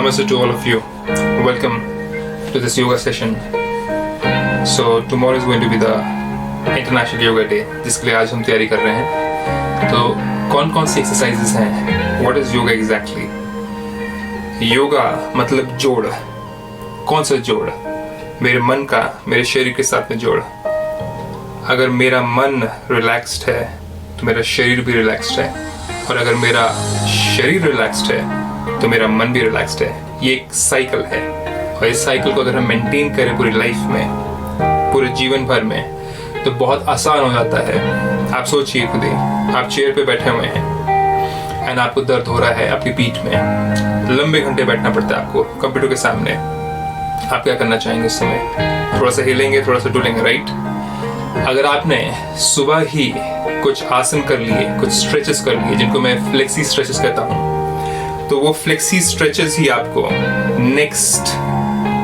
Namaste to all of you. Welcome to this yoga session. So tomorrow is going to be the International Yoga Day, जिसके लिए आज हम तैयारी कर रहे हैं. तो कौन कौन सी एक्सरसाइजेस हैं? What is yoga exactly? Yoga मतलब जोड़. कौन सा जोड़? मेरे मन का मेरे शरीर के साथ में जोड़. अगर मेरा मन रिलैक्स्ड है तो मेरा शरीर भी रिलैक्स्ड है, और अगर मेरा शरीर रिलैक्स्ड है तो मेरा मन भी रिलैक्स्ड है. ये एक साइकिल है, और इस साइकिल को अगर हम मेंटेन करें पूरी लाइफ में, पूरे जीवन भर में, तो बहुत आसान हो जाता है. आप सोचिए खुद ही, आप चेयर पे बैठे हुए हैं एंड आपको दर्द हो रहा है आपकी पीठ में, लंबे घंटे बैठना पड़ता है आपको कंप्यूटर के सामने. आप क्या करना चाहेंगे उस समय? थोड़ा सा हिलेंगे, थोड़ा सा डुलेंगे, राइट? अगर आपने सुबह ही कुछ आसन कर लिए, कुछ स्ट्रेचेस कर लिए, जिनको मैं फ्लेक्सी स्ट्रेचेस कहता हूँ, तो वो फ्लेक्सी स्ट्रेचेस ही आपको नेक्स्ट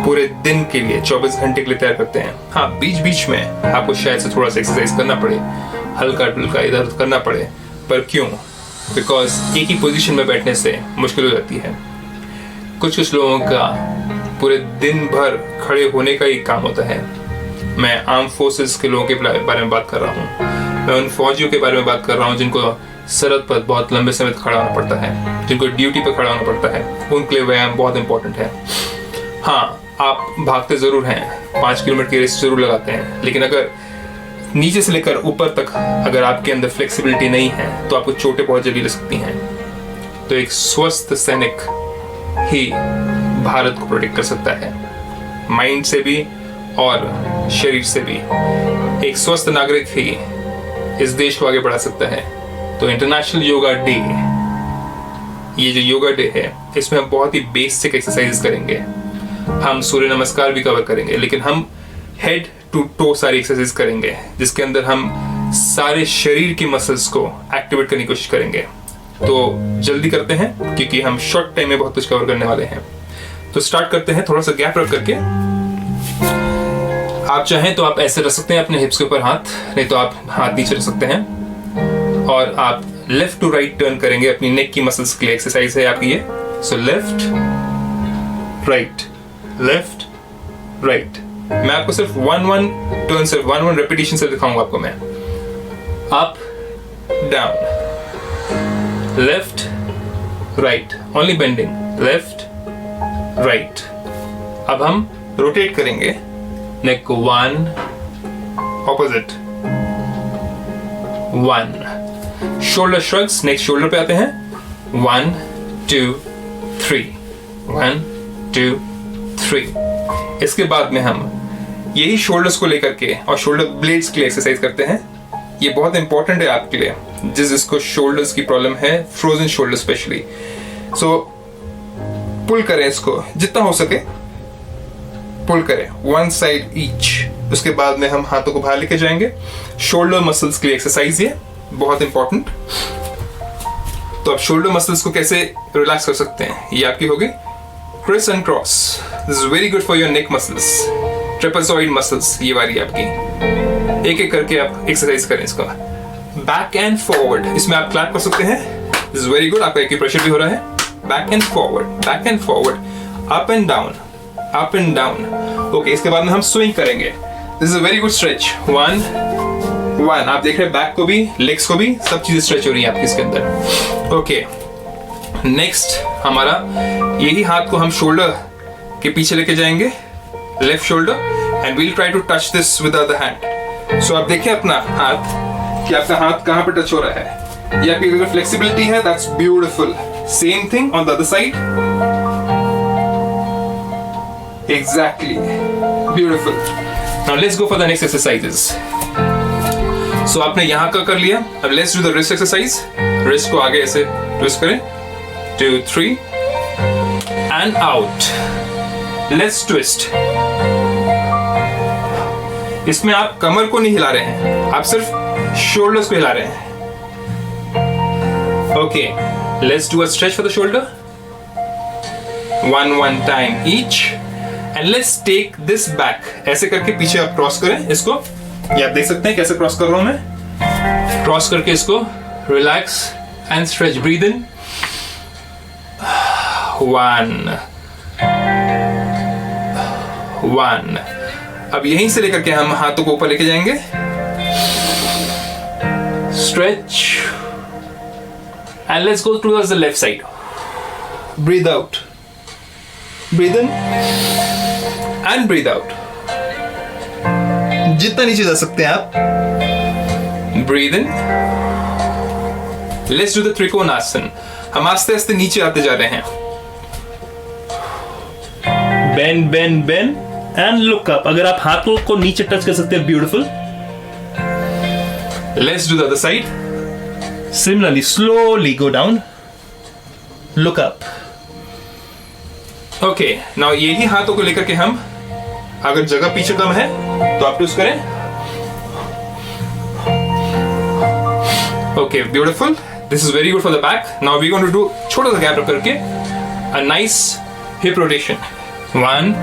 पूरे दिन के लिए 24 घंटे के लिए तैयार करते हैं. हाँ, बीच बीच में आपको शायद से थोड़ा सा एक्सरसाइज करना पड़े, हल्का डुल्का इधर करना पड़े, पर क्यों? बिकॉज एक ही पोजीशन में बैठने से मुश्किल हो जाती है. कुछ लोगों का पूरे दिन भर खड़े होने का ही काम होता है. मैं आर्म फोर्सेस के लोगों के बारे में बात कर रहा हूँ. मैं उन फौजियों के बारे में बात कर रहा हूँ जिनको सरहद पर बहुत लंबे समय तक खड़ा होना पड़ता है, जिनको ड्यूटी पर खड़ा होना पड़ता है. उनके लिए व्यायाम बहुत इंपॉर्टेंट है. हाँ, आप भागते जरूर हैं, 5 किलोमीटर की रेस जरूर लगाते हैं, लेकिन अगर नीचे से लेकर ऊपर तक अगर आपके अंदर फ्लेक्सिबिलिटी नहीं है तो आपको चोटें बहुत जल्दी लग सकती हैं. तो एक स्वस्थ सैनिक ही भारत को प्रोटेक्ट कर सकता है, माइंड से भी और शरीर से भी. एक स्वस्थ नागरिक ही इस देश को आगे बढ़ा सकता है. तो इंटरनेशनल योगा डे, ये जो योगा डे है, इसमें हम बहुत ही बेसिक एक्सरसाइजेस करेंगे. हम सूर्य नमस्कार भी कवर करेंगे, लेकिन हम हेड टू टो सारी एक्सरसाइज करेंगे, जिसके अंदर हम सारे शरीर की मसल्स को एक्टिवेट करने की कोशिश करेंगे. तो जल्दी करते हैं, क्योंकि हम शॉर्ट टाइम में बहुत कुछ कवर करने वाले हैं. तो स्टार्ट करते हैं. थोड़ा सा गैप रख करके आप चाहें तो आप ऐसे रख सकते हैं अपने हिप्स के ऊपर हाथ, नहीं तो आप हाथ नीचे रख सकते हैं, और आप लेफ्ट टू राइट टर्न करेंगे. अपनी नेक की मसल्स के लिए एक्सरसाइज है आपकी ये. So left right, left right. मैं आपको सिर्फ वन टर्न, सिर्फ वन रेपिटेशन से दिखाऊंगा आपको मैं. Up down, left right, only bending, left right. अब हम रोटेट करेंगे नेक को. 1 opposite, 1 shoulder shrugs. Next shoulder पे आते हैं. 1 2 3, 1 2 3. इसके बाद में हम यही शोल्डर्स को लेकर के और शोल्डर ब्लेड्स के लिए एक्सरसाइज करते हैं. ये बहुत इंपॉर्टेंट है आपके लिए जिसको शोल्डर्स की प्रॉब्लम है, फ्रोजन शोल्डर स्पेशली. सो पुल करें इसको जितना हो सके, पुल करें 1 साइड ईच. उसके बाद में हम हाथों को बाहर लेके जाएंगे. शोल्डर मसल्स के लिए एक्सरसाइज ये बहुत इंपॉर्टेंट. तो आप शोल्डर मसल्स को कैसे रिलैक्स कर सकते हैं, ये आपकी होगी criss and cross. This is very good for your neck muscles, trapezoid muscles. ये वाली आपकी एक एक करके आप एक्सरसाइज करें इसका. बैक एंड फॉरवर्ड, इसमें आप क्लैप कर सकते हैं. This is very good. आपका एक प्रेशर भी हो रहा है. Back and forward, back and forward, up and down, up and down. Okay, इसके बाद में हम स्विंग करेंगे. This is a very good stretch. 1 आप देख रहे हैं, बैक को भी, लेग्स को भी, सब चीजें स्ट्रेच हो रही है आपकी इसके अंदर. ओके, नेक्स्ट हमारा यही हाथ को हम शोल्डर के पीछे लेके जाएंगे, left shoulder, and we'll try to touch this with the hand. So आप देखिए अपना हाथ कि आपका हाथ कहां पे टच हो रहा है. ये आपकी अगर फ्लेक्सिबिलिटी है, that's beautiful. Same thing on the other side. Exactly, beautiful. Now let's go for the next exercises. So आपने यहाँ का कर लिया. अब let's do the wrist exercise. Wrist को आगे ऐसे twist करें. 2 3 and out. Let's twist. इसमें आप कमर को नहीं हिला रहे हैं, आप सिर्फ shoulders को हिला रहे हैं. Okay, let's do a stretch for the shoulder. 1 time each. And let's take this back. ऐसे करके पीछे आप क्रॉस करें इसको. ये आप देख सकते हैं कैसे क्रॉस कर रहा हूं मैं. क्रॉस करके इसको relax and stretch. Breathe in. 1 1. अब यहीं से लेकर के हम हाथों को ऊपर लेके जाएंगे. Stretch. And let's go towards the left side. Breathe out. Breathe in. And breathe out. जितना नीचे जा सकते हैं आप. Breathe in. Let's do the Trikonasana. हम आस्ते आस्ते नीचे आते जा रहे हैं. Bend, bend, bend. And look up. अगर आप हाथों को नीचे टच कर सकते हैं, beautiful. Let's do the other side. Similarly, slowly go down. Look up. Okay, now यही हाथों को लेकर के हम, अगर जगह पीछे कम है तो आप ट्विस्ट करें. Okay, beautiful. This is very good for the back. Now we're going to do छोटा सा गैप रख करके a nice hip rotation. 1.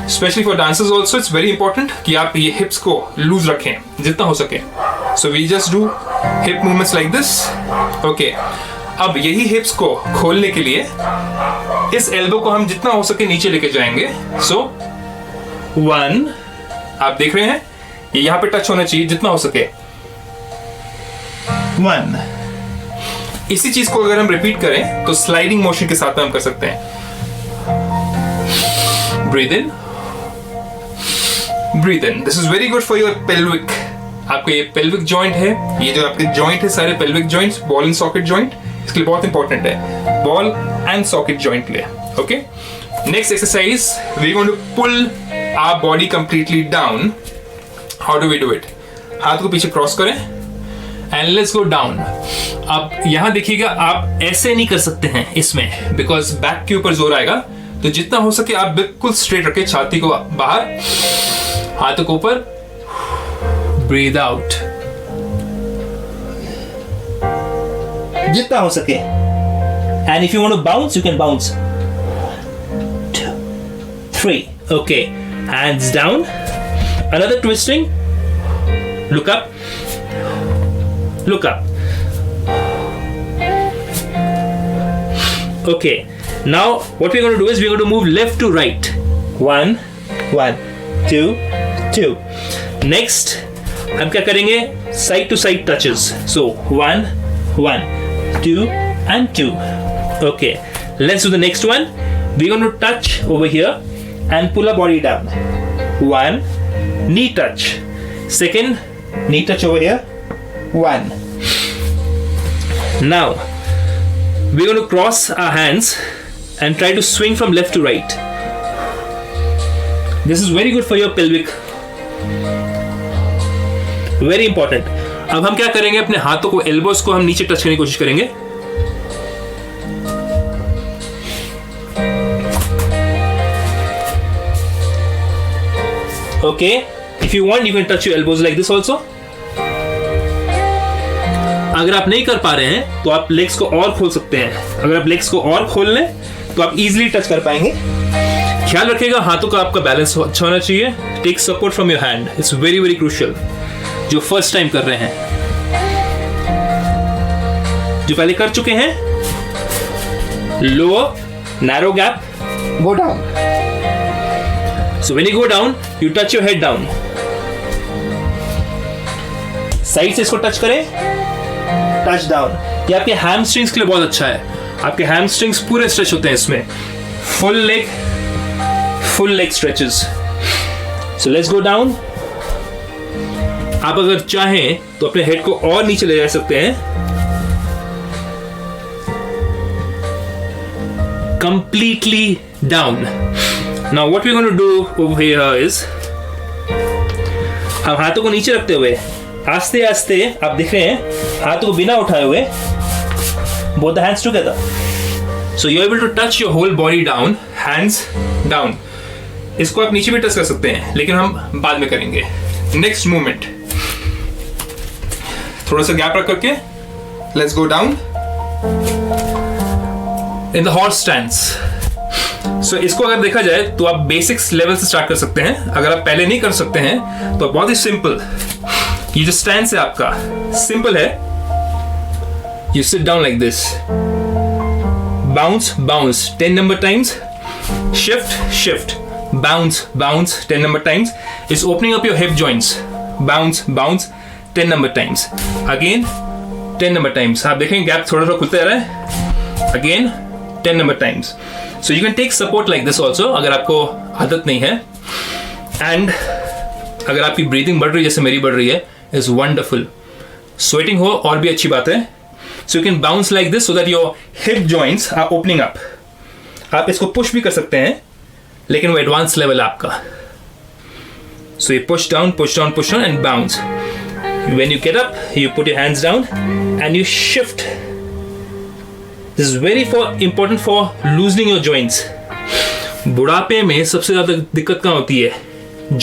Especially for dancers also, it's very important कि आप ये hips को loose रखें जितना हो सके. So we just do hip movements like this. Okay. अब यही hips को खोलने के लिए इस elbow को हम जितना हो सके नीचे लेके जाएंगे. So 1. आप देख रहे हैं ये यहाँ पे टच होना चाहिए जितना हो सके. 1. इसी चीज को अगर हम रिपीट करें तो स्लाइडिंग मोशन के साथ में हम कर सकते हैं. Breathe in. Breathe in. This is very good for your pelvic. आपको ये pelvic joint है, ये जो आपके joint है सारे pelvic joints, ball and socket joint, इसके लिए बहुत important है. Ball and socket joint के लिए. Okay. Next exercise, we're going to pull our body completely down. How do we do it? हाथ को पीछे क्रॉस करें and let's go down. अब यहाँ देखिएगा, आप ऐसे नहीं कर सकते हैं इसमें, because बैक के ऊपर जोर आएगा. तो जितना हो सके आप बिल्कुल स्ट्रेट रखें, छाती को बाहर, हाथों को ऊपर. ब्रीद आउट जितना हो सके. And if you want to bounce, you can bounce. 2, 3. Okay. Hands down. Another twisting. Look up. Look up. Okay. Now what we're going to do is we're going to move left to right. 1, 2, 2. Next, हम क्या करेंगे? Side to side touches. So 1, 2, and 2. Okay. Let's do the next one. We're going to touch over here and pull our body down. 1, knee touch. Second, knee touch over here. 1. Now, we're going to cross our hands and try to swing from left to right. This is very good for your pelvic. Very important. अब हम क्या करेंगे? अपने हाथों को, elbows को हम नीचे टच करने की कोशिश करेंगे. Okay, if you want, you can touch your elbows like this also. अगर आप नहीं कर पा रहे हैं तो आप लेग्स को और खोल सकते हैं. अगर आप लेग्स को और खोल लें तो आप इजीली टच कर पाएंगे. ख्याल रखिएगा हाथों का आपका बैलेंस अच्छा होना चाहिए. Take support from your hand. It's very very crucial. जो फर्स्ट टाइम कर रहे हैं, जो पहले कर चुके हैं, lower narrow gap, go down. So when you go down, you touch your head down. Side से इसको टच करें, टच डाउन. ये आपके हैमस्ट्रिंग्स के लिए बहुत अच्छा है. आपके हैमस्ट्रिंग्स पूरे स्ट्रेच होते हैं इसमें. Full leg stretches. So let's go down. आप अगर चाहें तो अपने हेड को और नीचे ले जा सकते हैं. Completely down. Now what we're going to do over here is, हम हाथों को नीचे रखते हुए आस्ते आस्ते, आप देख रहे हैं हाथों को बिना उठाए हुए, both the hands together. So you're able to touch your whole body down, hands down. इसको आप नीचे भी टच कर सकते हैं, लेकिन हम बाद में करेंगे. नेक्स्ट मूवमेंट, थोड़ा सा गैप रख करके let's go down in the horse stance. So इसको अगर देखा जाए तो आप बेसिक्स लेवल से स्टार्ट कर सकते हैं. अगर आप पहले नहीं कर सकते हैं तो बहुत ही सिंपल, ये जो स्टैंस है आपका सिंपल है. You sit down like this, bounce, bounce 10 number times, shift, shift, bounce, bounce 10 number times. It's opening up your hip joints. Bounce, bounce 10 number times. Again 10 number times. आप देखेंगे gap थोड़ा थोड़ा खुलता रहा है. Again 10 number times. So you can take support like this also अगर आपको आदत नहीं है. And अगर आपकी ब्रीदिंग बढ़ रही है जैसे मेरी बढ़ रही है, is wonderful. Sweating हो और भी अच्छी बात है. So you can bounce like this so that your hip joints are opening up. आप इसको push भी कर सकते हैं, लेकिन वो advanced level है आपका. So you push down, push down, push down and bounce. When you get up, you put your hands down and you shift. This is very important for loosening your joints. बुढ़ापे में सबसे ज़्यादा दिक्कत कहाँ होती है?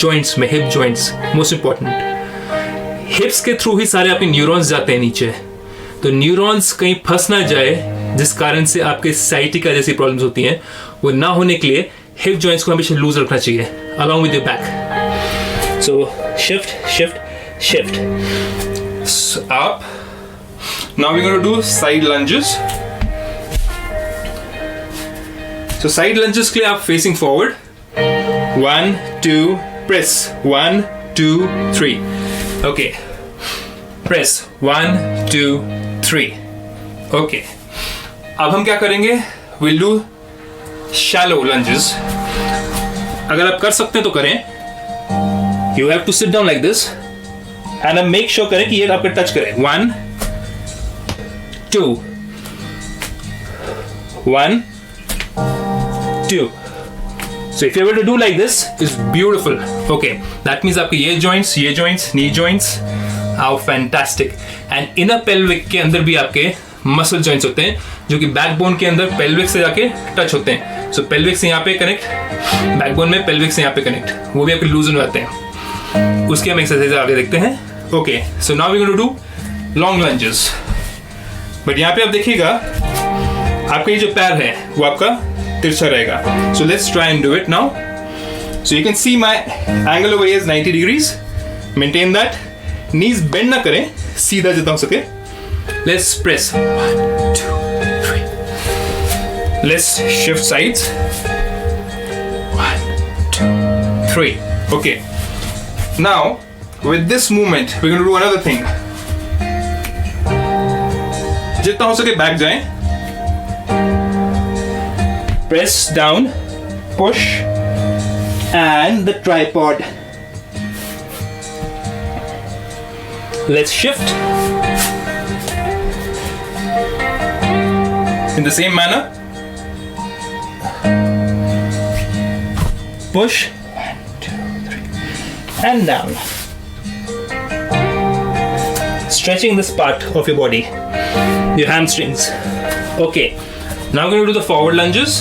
Joints में, hip joints, most important. Hips के थ्रू ही सारे आपके न्यूरॉन्स जाते हैं नीचे. तो न्यूरॉन्स कहीं फंस ना जाए जिस कारण से आपके साइटिका जैसी प्रॉब्लम्स होती हैं, वो ना होने के लिए हिप जॉइंट्स को हमेशा लूज रखना चाहिए along with your back. So shift, shift, shift. Up. Now we're going to do side lunges. So side lunges के लिए आप facing forward. 1, 2, press. 1, 2, 3. Okay. Press 1, 2, 3. Okay. अब हम क्या करेंगे? We'll do shallow lunges. अगर आप कर सकते हैं तो करें. You have to sit down like this. And make sure करें कि ये आपको टच करे. 1, 2. 1, 2. So if you're able to do like this, it's beautiful. Okay. That means आपके ये joints, knee joints, how fantastic. And inner pelvic के अंदर भी आपके मसल जॉइंट्स होते हैं जो कि बैकबोन के अंदर पेल्विक से जाके टच होते हैं. सो पेल्विक से यहाँ पे कनेक्ट, बैकबोन में पेल्विक से यहाँ पे कनेक्ट, वो भी आपके लूजन हो जाते हैं. उसके हम एक्सरसाइज आगे देखते हैं. Okay, so now we going to do long lunges. But यहाँ पे आप देखिएगा आपका ये जो पैर है वो आपका तिरछा रहेगा. So let's try and do it now. So you can see my angle over here is 90 degrees. Maintain that. Knees bend ना करें, सीधा जितना हो सके. Let's press 1, 2, 3. Let's shift sides. 1, 2, 3. Okay. Now, with this movement, we're going to do another thing. जितना हो सके back जाएं. Press down, push, and the tripod. Let's shift. In the same manner, push 1, 2, 3, and down. Stretching this part of your body, your hamstrings. Okay, now we're going to do the forward lunges.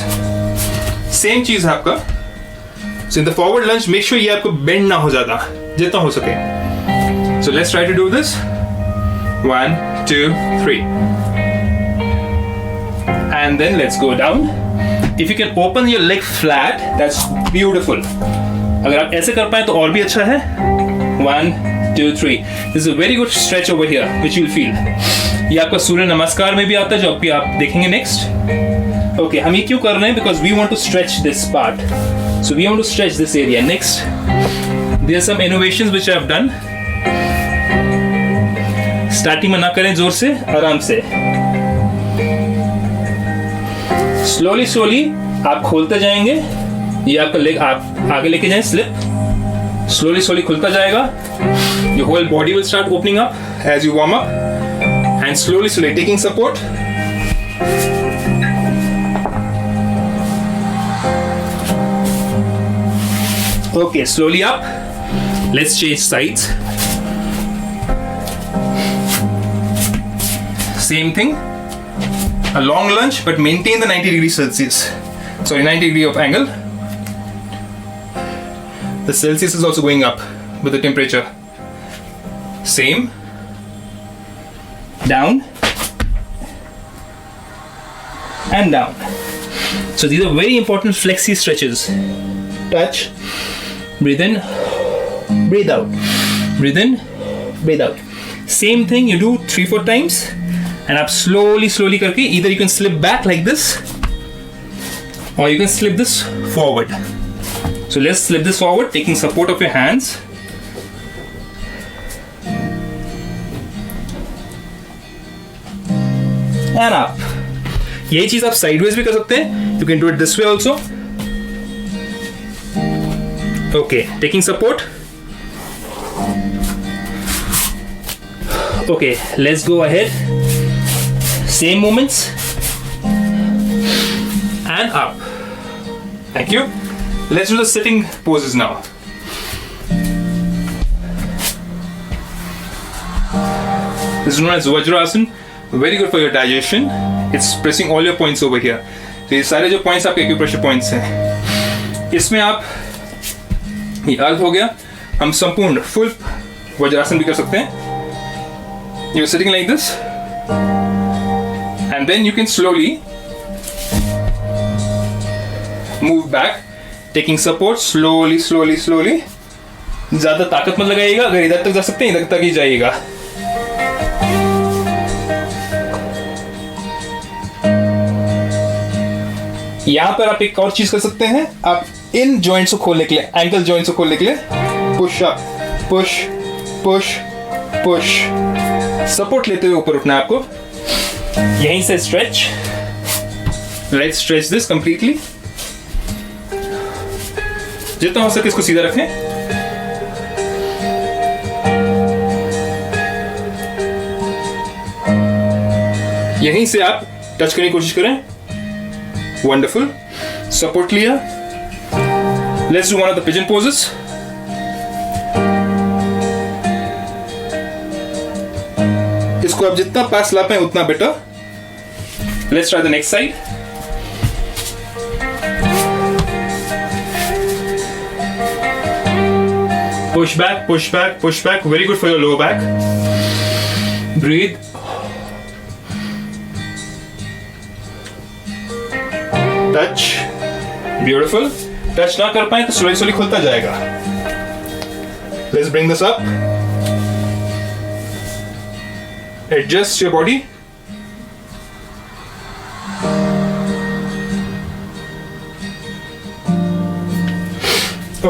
Same चीज है आपका. So in the forward lunge, make sure ये आपको bend ना हो ज़्यादा, जितना हो सके. So let's try to do this. 1, 2, 3. And then let's go down. If you can open your leg flat, that's beautiful. अगर आप ऐसे कर पाए तो और भी अच्छा है. 1, 2, 3. This is a very good stretch over here, which you'll feel. ये आपका सूर्य नमस्कार में भी आता है जो अभी आप देखेंगे next. Okay, हम ये क्यों कर रहे हैं? Because we want to stretch this part. So we want to stretch this area. Next, there are some innovations which I have done. Starting में ना करें जोर से, आराम से. स्लोली स्लोली आप खोलते जाएंगे. ये आपका लेग आप आगे लेके जाएं, स्लिप. स्लोली स्लोली खुलता जाएगा. Your whole body will start opening up as you warm up, and slowly slowly taking support. Okay, slowly up. Let's change sides. Same thing. A long lunge, but maintain the 90 degrees Celsius. Sorry, 90 degree of angle. The Celsius is also going up with the temperature. Same. Down. And down. So these are very important flexi stretches. Touch. Breathe in. Breathe out. Breathe in. Breathe out. Same thing you do 3-4 times. And आप slowly करके either you can slip back like this or you can slip this forward. So let's slip this forward, taking support of your hands. And up. यही चीज आप sideways भी कर सकते हैं. You can do it this way also. Okay, taking support. Okay, let's go ahead. Same movements. And up. Thank you. Let's do the sitting poses now. This is known as Vajrasana. Very good for your digestion. It's pressing all your points over here. तो ये सारे जो points आपके acupressure points हैं, इसमें आप ये अर्ध हो गया. हम संपूर्ण full वज्रासन भी कर सकते हैं. You're sitting like this, and then you can slowly move back, taking support slowly, slowly, slowly. ज़्यादा ताकत मत लगाइएगा. अगर इधर तक जा सकते हैं, इधर तक ही जाइएगा. यहाँ पर आप एक और चीज कर सकते हैं. आप इन जॉइंट्स को खोलने के लिए, एंकल जॉइंट्स को खोलने के लिए push up, push, push, push, support लेते हुए ऊपर उठना है आपको. यहीं से stretch. Let's stretch this completely. जितना हो सके इसको सीधा रखें. यहीं से आप टच करने की कोशिश करें. वंडरफुल. सपोर्ट लिया. Let's do one of the pigeon poses. इसको आप जितना पास ला पाए उतना better. Let's try the next side. Push back, push back, push back. Very good for your lower back. Breathe. Touch. Beautiful. Touch ना कर पाए तो slowly slowly खुलता जाएगा. Let's bring this up. Adjust your body.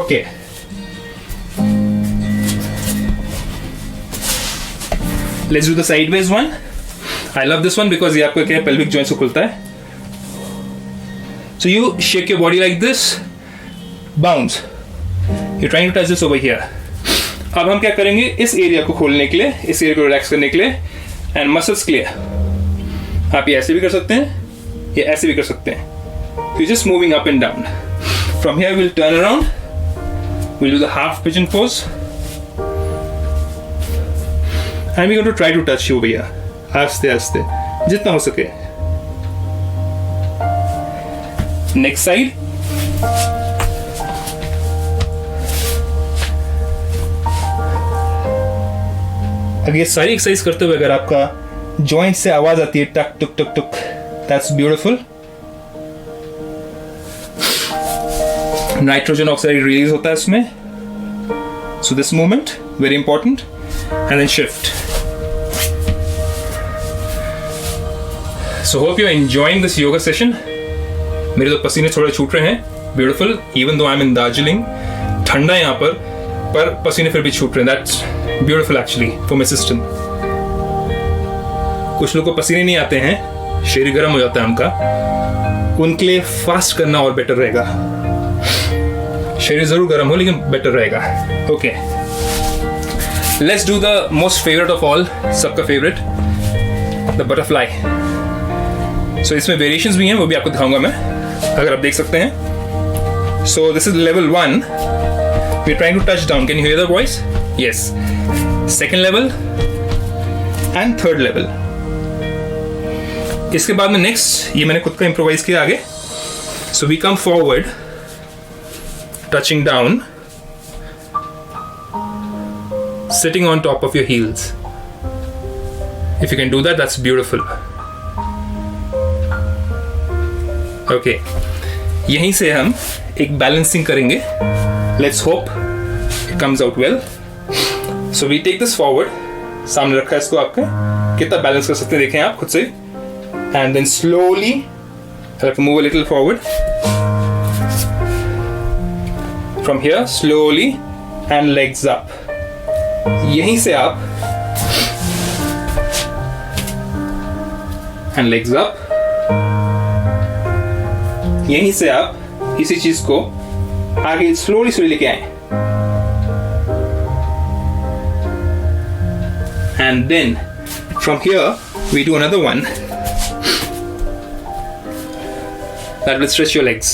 Okay. Let's do the sideways one. I love this one because ये आपको क्या pelvic joints को खुलता है. So you shake your body like this, bounce. You're trying to touch this over here. अब हम क्या करेंगे इस एरिया को खोलने के लिए, इस एरिया को रिलैक्स करने के लिए, एंड मसल्स के लिए आप ये ऐसे भी कर सकते हैं, ये ऐसे भी कर सकते हैं. So you're just moving up and down. From here we'll turn around. We'll do the half pigeon pose. And we're going to try to touch you over here. आस्ते आस्ते जितना हो सके. Next side. अब ये सारी एक्सरसाइज करते हुए अगर आपका जॉइंट से आवाज आती है टक टुक टुक टुक, that's beautiful. Nitrogen oxide release होता है इसमें. So this movement very important. And then shift. So hope you're enjoying this yoga session. मेरे तो पसीने थोड़े छूट रहे हैं. Beautiful. Even though I'm in Darjeeling, ठंडा है यहाँ पर पसीने फिर भी छूट रहे हैं. That's beautiful actually for my system. कुछ लोगों को पसीने नहीं आते हैं, शरीर गर्म हो जाता है उनका. उनके लिए फास्ट करना और बेटर रहेगा. शरीर जरूर गर्म हो लेकिन बेटर रहेगा. Okay. Let's do the most favorite of all, सबका favorite, the butterfly. So इसमें variations भी हैं, वो भी आपको दिखाऊंगा मैं, अगर आप देख सकते हैं. So this is level 1. We're trying to touch down. Can you hear the voice? Yes. Second level and third level. इसके बाद में next, ये मैंने खुद का improvise किया आगे. So we come forward, touching down, sitting on top of your heels. If you can do that, that's beautiful. Okay. यहीं से हम एक balancing करेंगे. Let's hope it comes out well. So we take this forward. सामने रखा है इसको आपके. कितना बैलेंस कर सकते हैं देखें आप खुद से. And then slowly I have to move a little forward. From here, slowly and legs up. यहीं से आप and legs up. यहीं से आप इसी चीज को आगे slowly slowly लेके आए. And then from here we do another one that will stretch your legs.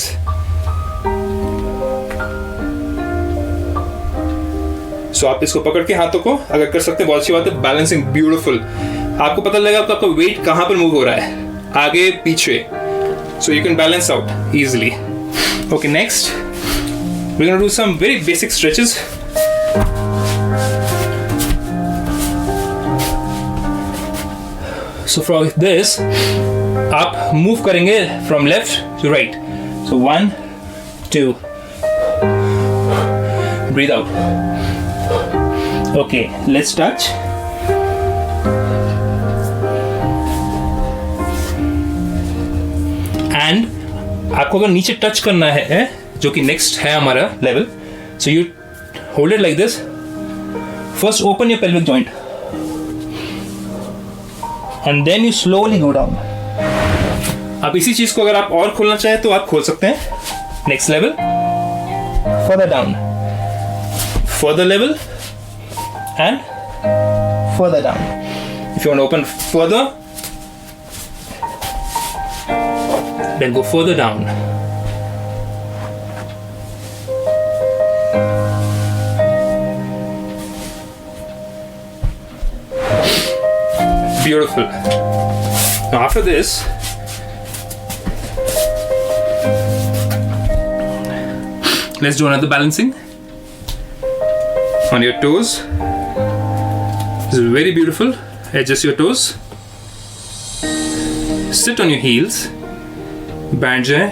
So आप इसको पकड़ के हाथों को अगर कर सकते हैं बहुत अच्छी बात है. Balancing beautiful. आपको पता लगेगा कि आपका वेट कहां पर मूव हो रहा है, आगे पीछे. So you can balance out easily. Okay, next we're going to do some very basic stretches. So from this आप मूव करेंगे from left to right. So 1 2 breathe out. Okay, let's touch. And आपको अगर नीचे touch करना है जो कि next है हमारा level, so you hold it like this. First open your pelvic joint and then you slowly go down. अब इसी चीज को अगर आप और खोलना चाहें तो आप खोल सकते हैं. Next level, further down, further level and further down. If you want to open further, then go further down. Beautiful. Now after this, let's do another balancing on your toes. This is very beautiful. Adjust your toes. Sit on your heels. बैठ जाए,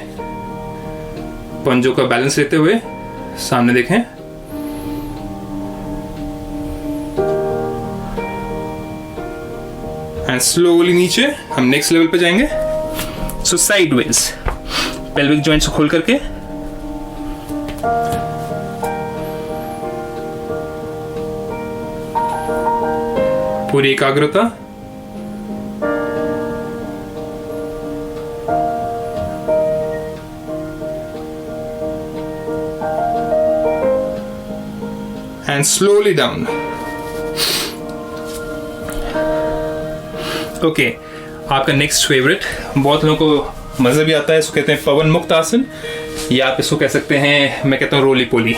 पंजों का balance लेते हुए सामने देखें. And slowly नीचे हम नेक्स्ट लेवल पे जाएंगे. सो साइडवेज, पेल्विक जॉइंट्स को खोल करके पूरी एकाग्रता. And slowly down. Okay, आपका नेक्स्ट फेवरेट, बहुत लोगों को मज़ा भी आता है, इसको कहते हैं पवन मुक्त आसन, या आप इसको कह सकते हैं, मैं कहता हूँ रोली पोली,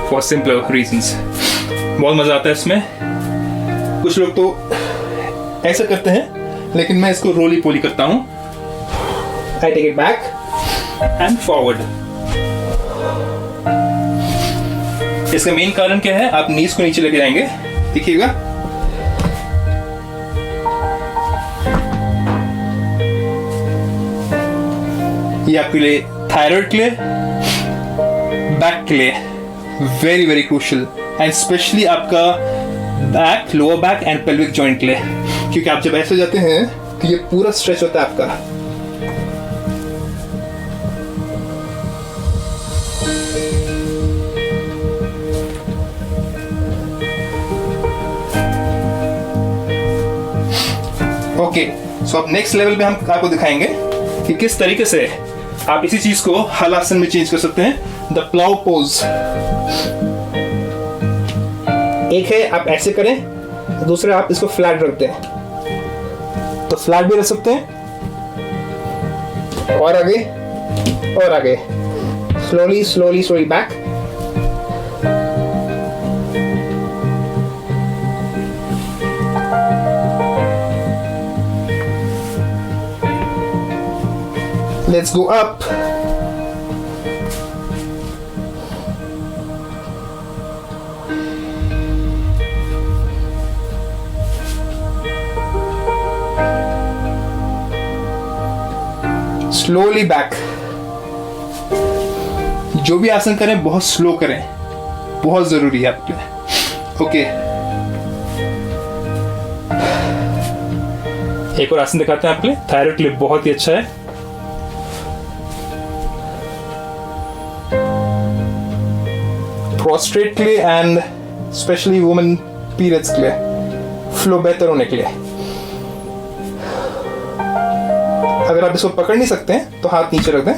फॉर सिंपल रीजंस. बहुत मज़ा आता है इसमें. कुछ लोग तो ऐसा करते हैं, लेकिन मैं इसको रोली पोली करता हूँ. I take it back and forward. इसका मेन कारण क्या है, आप नीज को नीचे लेके जाएंगे. देखिएगा, ये आपके लिए थायराइड के लिए, बैक के लिए very very crucial, and specially आपका back, lower back and pelvic joint के लिए, क्योंकि आप जब ऐसे जाते हैं तो ये पूरा स्ट्रेच होता है आपका. ओके, सो अब नेक्स्ट लेवल पे हम आपको दिखाएंगे कि किस तरीके से आप इसी चीज को हलासन में चेंज कर सकते हैं. The plough pose. एक है आप ऐसे करें, दूसरा आप इसको फ्लैट रखते हैं, तो फ्लैट भी रख सकते हैं. और आगे और आगे, slowly slowly slowly back. Let's go up. Slowly back. जो भी आसन करें बहुत स्लो करें, बहुत जरूरी है आपके लिए. ओके, एक और आसन दिखाते हैं आपके लिए, थायराइड के लिए बहुत ही अच्छा है. प्रोस्ट्रेट के लिए एंड स्पेशली वुमेन पीरियड्स के लिए, फ्लो बेहतर होने के लिए। अगर आप इसको पकड़ नहीं सकते हैं तो हाथ नीचे रख दें,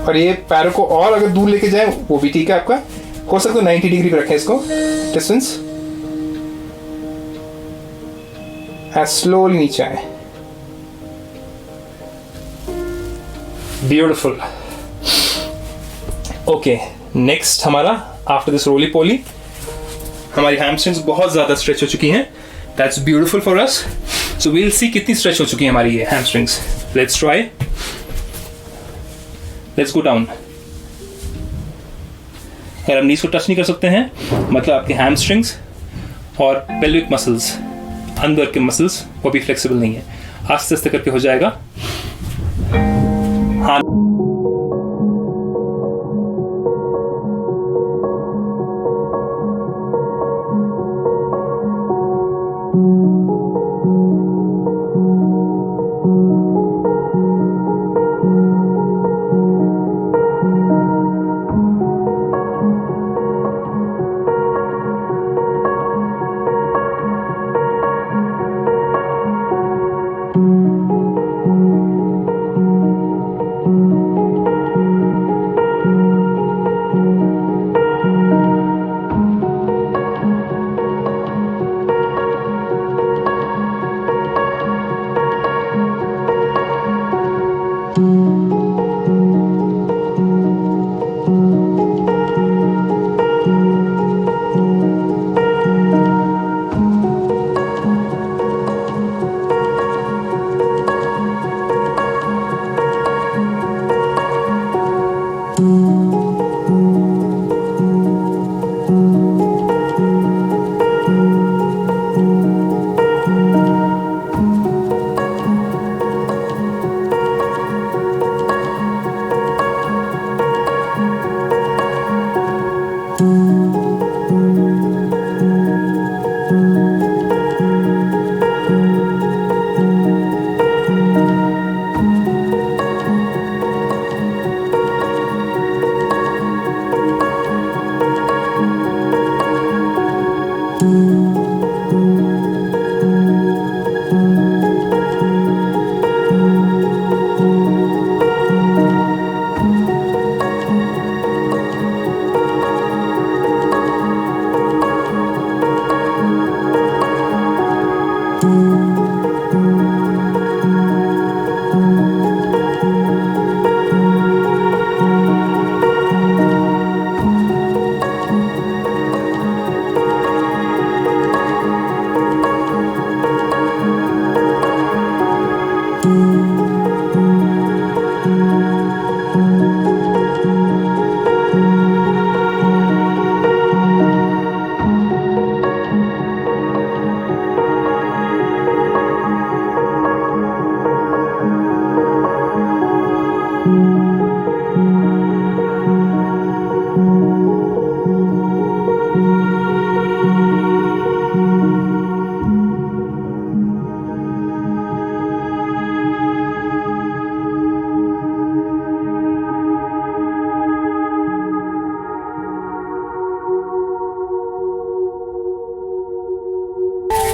और ये पैरों को और अगर दूर लेके जाए वो भी ठीक है आपका। हो सकता है 90 डिग्री पे रखें इसको डिस्टेंस, एंड स्लोली नीचे आए। ब्यूटिफुल। ओके, नेक्स्ट हमारा आफ्टर दिस रोली पोली हमारी हैमस्ट्रिंग्स बहुत ज्यादा स्ट्रेच हो चुकी हैं। That's beautiful for us. So we'll see कितनी स्ट्रेच हो चुकी है हमारी ये hamstrings. Let's try. Let's go down. अगर हम नीज को टच नहीं कर सकते हैं मतलब आपके हैमस्ट्रिंग्स और पेल्विक मसल्स, अंदर के मसल्स, वो भी फ्लेक्सिबल नहीं है। आस्ते आस्ते करके हो जाएगा। हाँ,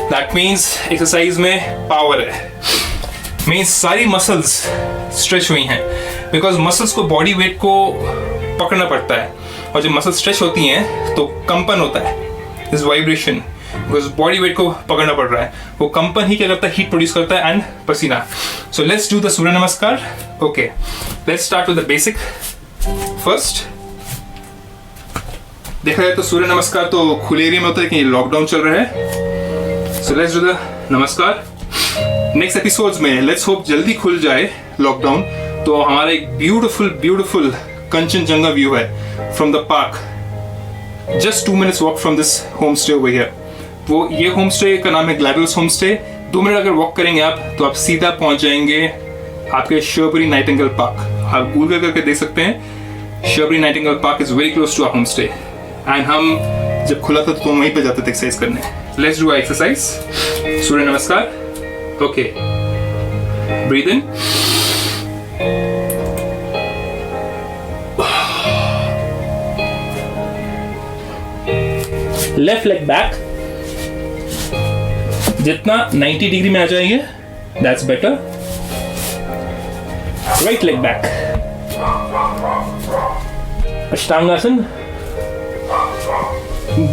दैट मीन्स एक्सरसाइज में पावर है, मीन्स सारी मसल्स स्ट्रेच हुई हैं, बिकॉज मसल्स को बॉडी वेट को पकड़ना पड़ता है, और जब मसल स्ट्रेच होती हैं तो कंपन होता है, this vibration, because body weight को पकड़ना पड़ रहा है। वो कंपन ही क्या करता है, हीट प्रोड्यूस करता है एंड पसीना। So let's do the Surya namaskar. Okay, let's start with the basic first. देखा जाए तो सूर्य नमस्कार तो खुले एरिया में होता है कि लॉकडाउन चल रहा है। सो लेट्स डू द नमस्कार। नेक्स्ट एपिसोड्स में लेट्स होप जल्दी खुल जाए लॉकडाउन, तो हमारा एक ब्यूटीफुल कंचनजंगा व्यू है from the park, just 2 minutes walk from this home stay over here. वो ये होम स्टे का नाम है ग्लैडवेल्स होम स्टे। 2 मिनट अगर वॉक करेंगे आप तो आप सीधा पहुंच जाएंगे आपके शर्बरी नाइटिंगेल पार्क। आप गूगल करके देख सकते हैं, शर्बरी Nightingale park is very close to our home stay. And हम जब खुला था तो वहीं पे जाते थे एक्सरसाइज करने। Let's do exercise, surya namaskar. Okay, breathe in, left leg back, जितना 90 डिग्री में आ जाएंगे that's better. Right leg back, ashtangasana,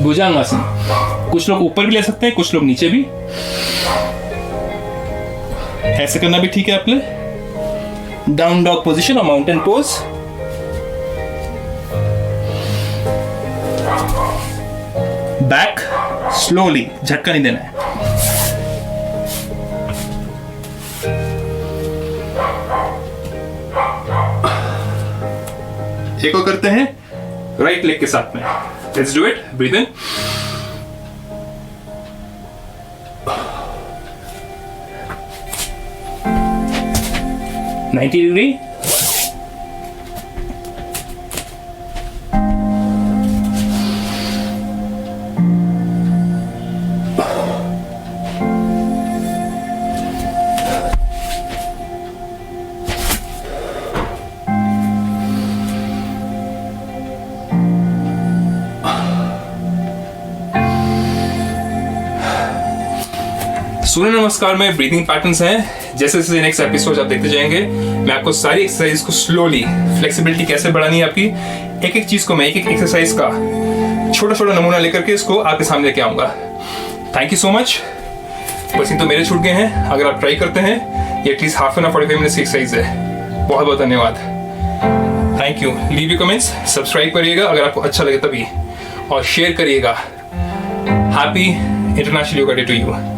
bhujangasana. कुछ लोग ऊपर भी ले सकते हैं, कुछ लोग नीचे भी. ऐसे करना भी ठीक है आप लोग. डाउन डॉग पोजीशन और माउंटेन पोज. बैक स्लोली, झटका नहीं देना है. एक और करते हैं राइट लेग के साथ में. Let's do it. Breathe in, ninety degree. Surya namaskar में ब्रीथिंग पैटर्न्स हैं. जैसे जैसे नेक्स्ट एपिसोड आप देखते जाएंगे, मैं आपको सारी एक्सरसाइज को स्लोली, फ्लेक्सिबिलिटी कैसे बढ़ानी है आपकी, एक एक चीज को मैं एक एक एक्सरसाइज का छोटा छोटा नमूना लेकर के इसको आपके सामने लेके आऊंगा. Thank you so much. बस ये तो मेरे छूट गए हैं. अगर आप ट्राई करते हैं, ये at least half an hour 45 minutes की एक्सरसाइज है. बहुत बहुत धन्यवाद. Thank you. Leave you comments, subscribe करिएगा अगर आपको अच्छा लगे तभी, और शेयर करिएगा. Happy international yoga day to you.